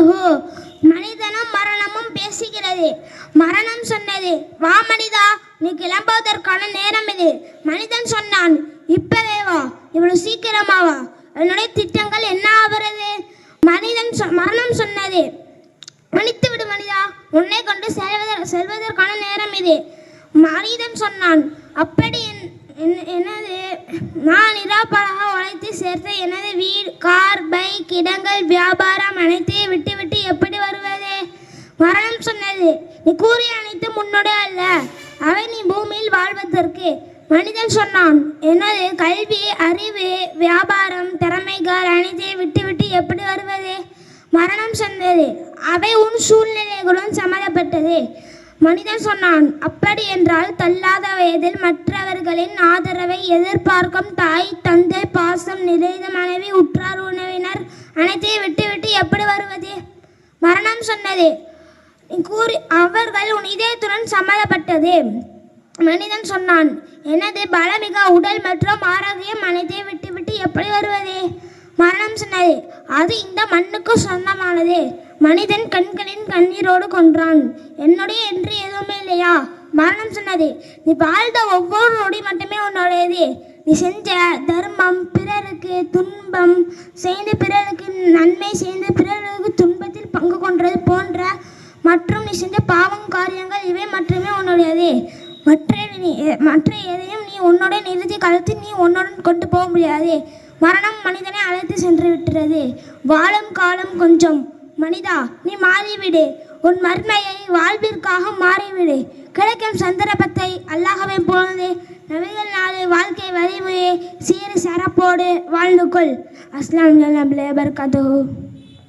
வபரகாத்துஹு. மனிதனும் மரணமும் பேசுகிறது. மரணம் சொன்னது, வா மனிதா, நீ கிளம்புவதற்கான நேரம் இது. மனிதன் சொன்னான், இப்பவே வா, இவ்வளவு சீக்கிரமாவா? என்னுடைய திட்டங்கள் என்ன ஆகிறது? மரணம் சொன்னது, மன்னித்து விடு மனிதா, உன்னை கொண்டு செல்வதற்கான நேரம் இது. மனிதன் சொன்னான், அப்படி எனது நான் இராப்பராக உழைத்து சேர்த்த எனது வீடு, கார், பைக், இடங்கள், வியாபாரம் அனைத்தையும் விட்டு எப்படி வருவது? மரணம் சொன்னது, நீ கூறிய அனைத்தும் உன்னுடைய அல்ல, அவை நீ பூமியில் வாழ்வதற்கு. மனிதன் சொன்னான், எனது கல்வி, அறிவு, வியாபாரம், திறமைகள் அனைத்தையும் விட்டு எப்படி வருவது? மரணம் சொன்னது, அவை உன் சூழ்நிலைகளுடன் சம்மந்தப்பட்டது. மனிதன் சொன்னான், அப்படி என்றால் தள்ளாத வயதில் மற்றவர்களின் ஆதரவை எதிர்பார்க்கும் தாய், தந்தை, பாசம் நிறைந்த மனைவி, உற்றார் உறவினர் அனைத்தையும் விட்டு எப்படி வருவது? மரணம் சொன்னது, அவர்கள் உன் இதயத்துடன் சம்மந்தப்பட்டது. மனிதன் சொன்னான், எனது பலமிக உடல் மற்றும் ஆரோக்கியம் அனைத்தையும் விட்டு எப்படி வருவது? மரணம் சொன்னது, அது இந்த மண்ணுக்கு சொந்தமானது. மனிதன் கண்களின் கண்ணீரோடு கொன்றான், என்னுடைய என்று எதுவுமே இல்லையா? மரணம் சொன்னது, நீ வாழ்ந்த ஒவ்வொரு நொடி மட்டுமே உன்னுடையது. நீ செஞ்ச தர்மம், பிறருக்கு துன்பம் செய்து பிறருக்கு நன்மை செய்து பிறருக்கு துன்பத்தில் பங்கு கொண்டது போன்ற மற்றும் நீ செஞ்ச பாவம் காரியங்கள் இவை மட்டுமே உன்னுடையது. மற்ற எதையும் நீ உன்னுடைய நிறுத்தி காலத்தில் நீ உன்னுடன் கொண்டு போக முடியாது. மரணம் மனிதனை அழைத்து சென்று விட்டுறது. வாழும் காலம் கொஞ்சம். மனிதா, நீ மாறிவிடு, உன் மர்மையை வாழ்விற்காக மாறிவிடு. கிடைக்கும் சந்தர்ப்பத்தை அல்லாஹ்வை போனது நபிகள் நாடு வாழ்க்கை வழிமுறையை சீர சிறப்போடு வாழ்ந்து கொள். அஸ்ஸலாமு அலைக்கும் வரஹ்மத்துல்லாஹி வபரகாத்துஹு.